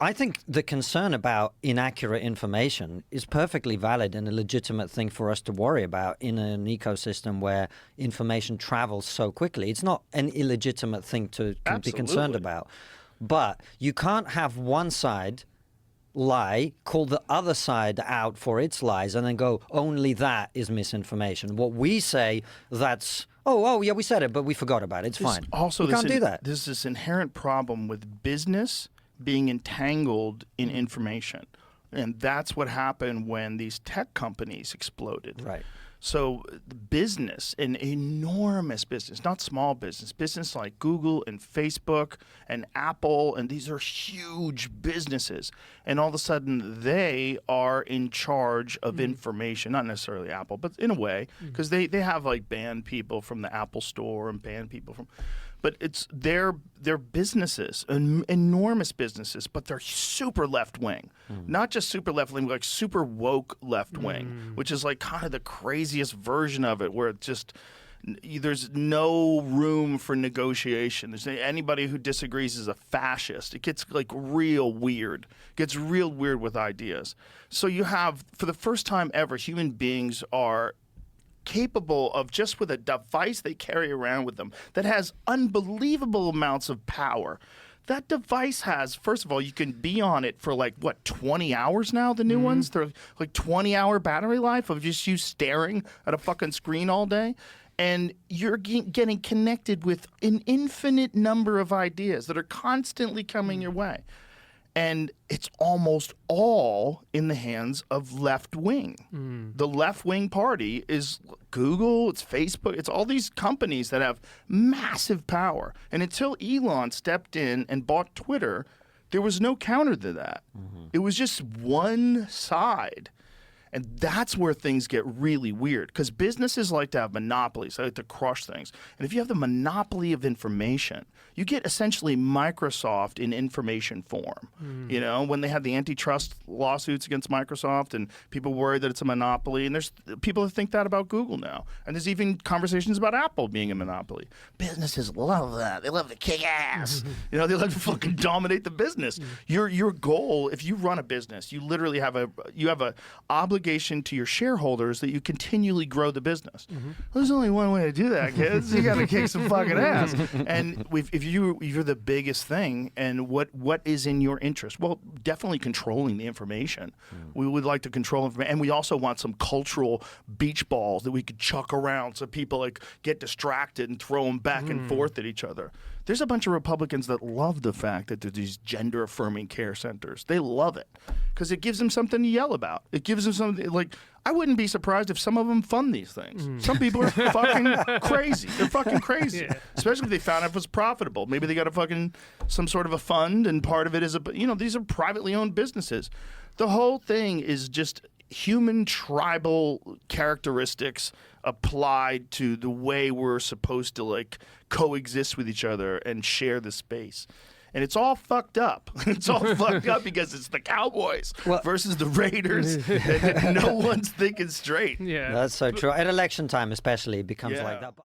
I think the concern about inaccurate information is perfectly valid and a legitimate thing for us to worry about in an ecosystem where information travels so quickly. It's not an illegitimate thing to be concerned about. But you can't have one side lie, call the other side out for its lies, and then go, only that is misinformation. What we say, that's, oh yeah, we said it, but we forgot about it. It's fine. Also, you can't do that. There's this inherent problem with business being entangled in information. And that's what happened when these tech companies exploded. Right. So business, an enormous business, not small business, business like Google and Facebook and Apple, and these are huge businesses. And all of a sudden they are in charge of information, not necessarily Apple, but in a way, because they have like banned people from the Apple store and banned people from... But it's their businesses, enormous businesses, but they're super left-wing. Not just super left-wing, like super woke left-wing, which is like kind of the craziest version of it, where it just, there's no room for negotiation. There's anybody who disagrees is a fascist. It gets like real weird. It gets real weird with ideas. So you have, for the first time ever, human beings are capable of, just with a device they carry around with them that has unbelievable amounts of power. That device has, first of all, you can be on it for like, what, 20 hours now, the new ones? They're like 20-hour battery life of just you staring at a fucking screen all day. And you're getting connected with an infinite number of ideas that are constantly coming your way. And it's almost all in the hands of left-wing. The left-wing party is Google, it's Facebook, it's all these companies that have massive power. And until Elon stepped in and bought Twitter, there was no counter to that. It was just one side. And that's where things get really weird, because businesses like to have monopolies. They like to crush things. And if you have the monopoly of information, you get essentially Microsoft in information form. You know, when they had the antitrust lawsuits against Microsoft and people worry that it's a monopoly, and there's people that think that about Google now. And there's even conversations about Apple being a monopoly. Businesses love that. They love to kick ass. You know, they love to fucking dominate the business. Your goal, if you run a business, you literally have a obligation to your shareholders that you continually grow the business. Well, there's only one way to do that, kids. You got to kick some fucking ass. And if you're the biggest thing, and what is in your interest? Well, definitely controlling the information. We would like to control information, and we also want some cultural beach balls that we could chuck around so people like get distracted and throw them back and forth at each other. There's a bunch of Republicans that love the fact that there's these gender-affirming care centers. They love it because it gives them something to yell about. It gives them something like, I wouldn't be surprised if some of them fund these things. Some people are fucking crazy. They're fucking crazy. Especially if they found out it was profitable. Maybe they got a fucking, some sort of a fund, and part of it is, these are privately owned businesses. The whole thing is just human tribal characteristics applied to the way we're supposed to like coexist with each other and share the space. And it's all fucked up. It's all fucked up because it's the Cowboys versus the Raiders, and no one's thinking straight. That's so true. At election time especially, it becomes like that.